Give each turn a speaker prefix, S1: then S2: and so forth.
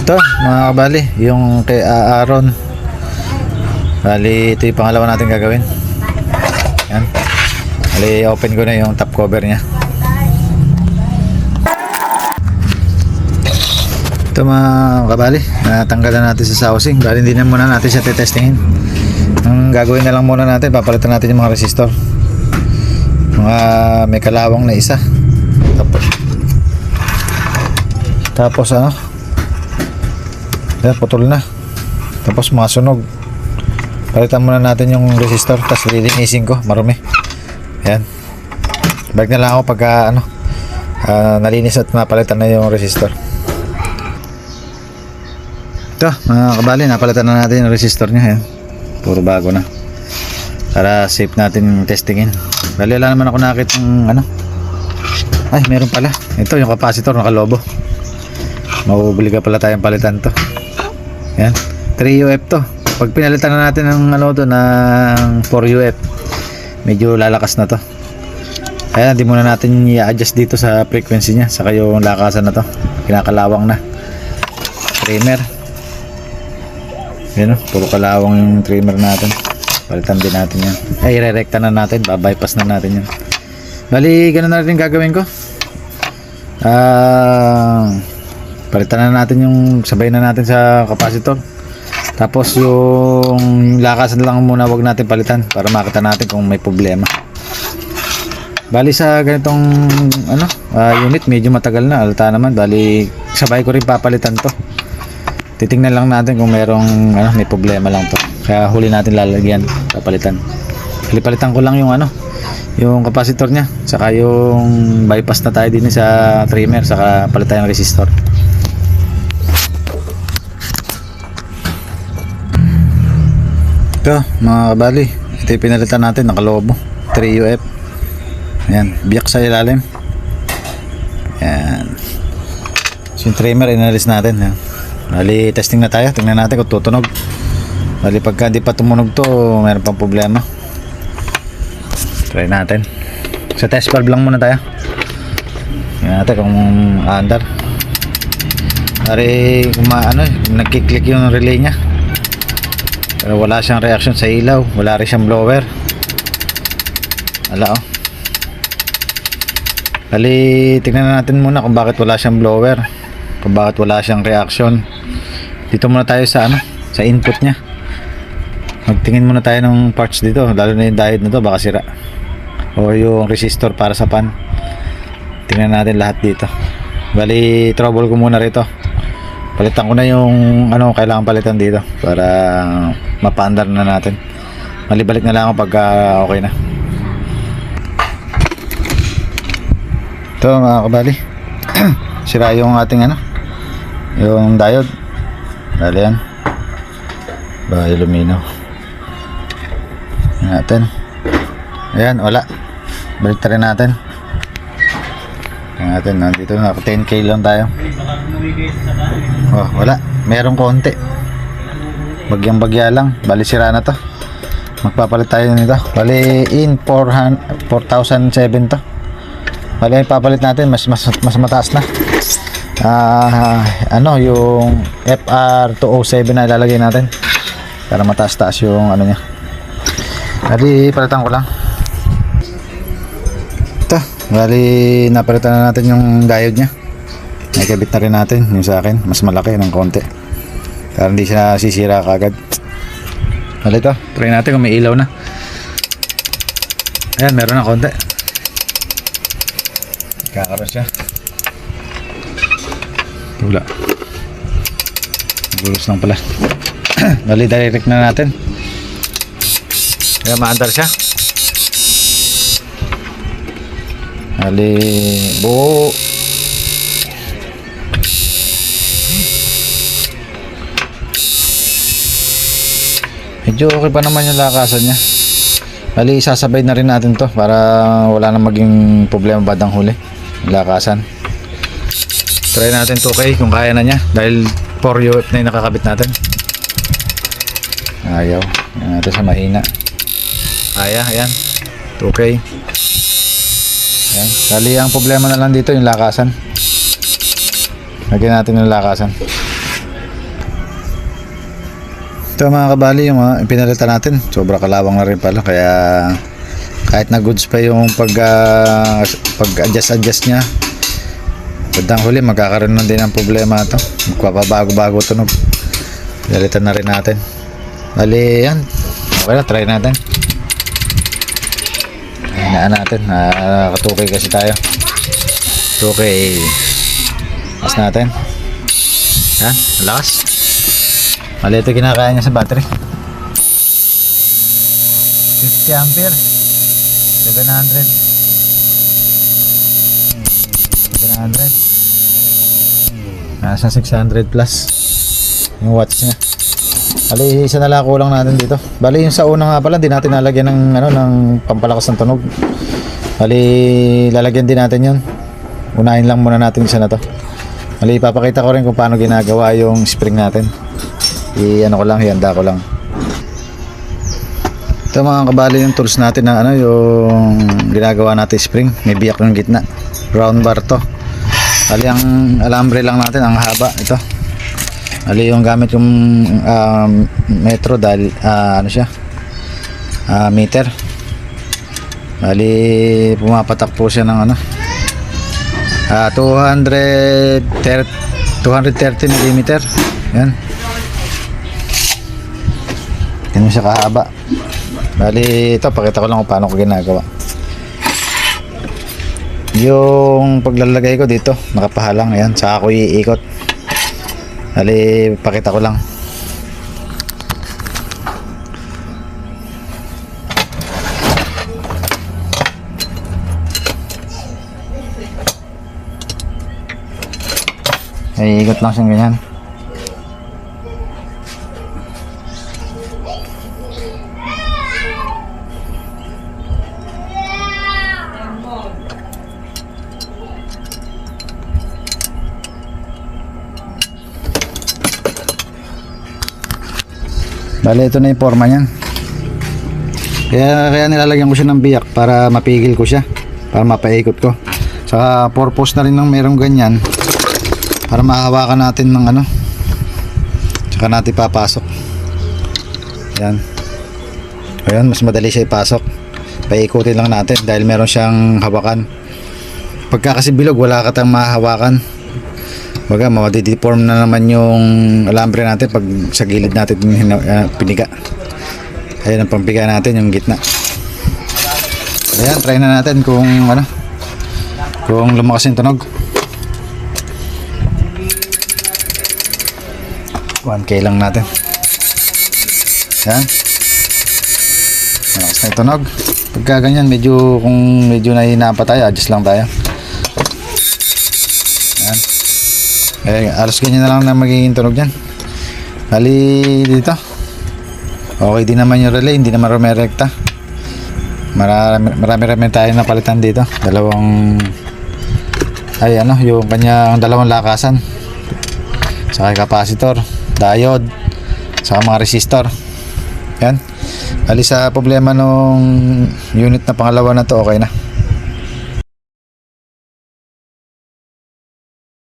S1: Ito mga kabali, yung kay Aaron. Bali, ito yung pangalawa natin gagawin. Yan. Bali, open ko na yung top cover niya. Ito mga kabali, natanggalan natin sa housing. Bali, hindi na muna natin siya tetestingin. Ang gagawin na lang muna natin, papalitan natin yung mga resistor. Mga may kalawang na isa. Tapos ano? Putol na. Tapos mga sunog. Palitan muna natin yung resistor, tapos lilinisin ko, marumi. Ayan. Balik na lang ako pagka nalinis at napalitan na yung resistor. Ito mga kabali, napalitan na natin yung resistor nya. Ayan. Puro bago na, para safe natin testingin. Bali, wala naman ako nakakit ng ay meron pala, ito yung capacitor nakalobo. Mauobliga pala tayong palitan to. Yan, 3UF to. Pag pinalitan na natin ng ng 4UF, medyo lalakas na to. Kaya hindi muna natin i-adjust dito sa frequency nya, saka yung lakasan na to, kinakalawang na trimmer. Yan o, puro kalawang yung trimmer natin. Palitan din natin yan. Ay, re-recta na natin, babypass na natin yan. Bali, ganun na rin gagawin ko. Palitan na natin yung, sabay na natin sa capacitor. Tapos yung lakasan lang muna, wag natin palitan para makita natin kung may problema. Bali sa ganitong unit, medyo matagal na, alta naman. Bali, sabay ko rin papalitan to. Titingnan lang natin kung merong may problema lang to. Kaya huli natin lalagyan, papalitan. Palitan ko lang yung yung capacitor nya, saka yung bypass na tayo din sa trimmer, saka palitan yung resistor. Ito mga kabali, ito yung pinalitan natin, nakalobo 3UF. Ayan, biyak sa ilalim. Ayan. So, yung trimmer inalis natin. Ayan. Bali, testing na tayo, tingnan natin kung tutunog. Bali, pagka hindi pa tumunog to, meron pang problema. Try natin. Sa test valve lang muna tayo. Tingnan natin kung under. Bali, kung nagkiklik yung relay nya, pero wala siyang reaction sa ilaw, wala rin siyang blower. Wala Bali, tingnan natin muna kung bakit wala siyang blower, kung bakit wala siyang reaction. Dito muna tayo sa sa input nya. Magtingin muna tayo ng parts dito, lalo na yung diode na to, baka sira. O yung resistor para sa pan. Tingnan natin lahat dito. Bali, trouble ko muna rito. Palitan ko na yung kailangan palitan dito para mapaandar na natin. Malibalik na lang ako pagka okay na. Ito mga kabali. Sira yung ating yung diode. Bali yan. Bali luminaw. Natin. Ayan, wala. Balik rin natin. Ayan natin, nandito na 10K lang tayo. Oh, wala. Merong konti. Bagyang-bagya lang. Bali sira na to. Magpapalit tayo nito. Bali in 4,007 to. Bali papalit natin, mas mataas na. Yung FR207 na ilalagay natin para mataas-taas yung niya. Bali palitan ko lang. Ito, bali napalitan na natin yung diode nya. Nakikabit na rin natin yung sa akin, mas malaki ng konti para hindi siya sisira kagad. Bali ito, try natin kung may ilaw na. Ayan, meron na konti. Kakaroon siya. Wala. Gulos lang pala. Bali, direct na natin. Kaya maandar siya. Bali, buo. Medyo okay pa naman yung lakasan niya. Bali, sasabay na rin natin to para wala na maging problema badang huli. Lakasan. Try natin 2K kung kaya na niya dahil 4UF na yung nakakabit natin. Ayaw. Yan natin sa mahina. Kaya, ayan. 2K. Ayan. Dali ang problema na lang dito yung lakasan. Lagyan natin yung lakasan. Ito mga kabali, yung pinalitan natin, sobra kalawang na rin pala, kaya kahit na goods pa yung pag-adjust niya, bandang huli magkakaroon na din ng problema ito, magpapabago-bago tunog. Pinalitan na rin natin. Bali yan, okay na, try natin. Hinaan natin, nakatukay kasi tayo. Tukay, as natin. Yan, lakas. Mali ito kinakaya niya sa battery. 50 ampere, 700. Nasa 600 plus yung watts niya. Bali, isa na lang kulang natin dito. Bali, yung sa una nga pala, hindi natin nalagyan ng, ng pampalakas ng tunog. Bali, lalagyan din natin yun. Unahin lang muna natin isa na to. Bali, ipapakita ko rin kung paano ginagawa yung spring natin. Hihanda ko lang. Ito mga kabali, yung tools natin na yung ginagawa natin spring. May biyak yung gitna. Round bar to. Bali, ang alambre lang natin, ang haba ito. Bali, yung gamit yung metro dahil meter. Bali, pumapatak po siya ng 230 mm. Yan. Ganun siya kahaba. Bali, ito pakita ko lang kung paano ko ginagawa. Yung paglalagay ko dito, nakapahalang. Ayan, saka ako iikot. Bali, pakita ko lang. Ay, ikot lang siyang ganyan. Bale, ito na yung forma niyan. Kaya nilalagyan ko siya ng biyak para mapigil ko siya, para mapaikot ko. Saka purpose na rin ng merong ganyan, para mahawakan natin ng tsaka natin papasok. Yan. Ayun, mas madali siya ipasok. Paikutin lang natin dahil meron siyang hawakan. Pagka kasi bilog, wala ka tayong mahawakan. Baga, madideform na naman yung alambre natin pag sa gilid natin piniga. Ayan ang pampiga natin, yung gitna. Ayan, try na natin kung kung lumakas yung tunog. 1K lang natin. Ayan. Malakas na yung tunog. Pagka ganyan, kung medyo nahihina pa tayo, adjust lang tayo. Ayan. Alos ganyan na lang na magiging tunog dyan. Bali dito, okay din naman yung relay, hindi naman rumerekta. Marami tayo napalitan dito. Yung kanyang dalawang lakasan, saka capacitor, diode, saka mga resistor. Yan. Bali, sa problema nung unit na pangalawa na to, okay na.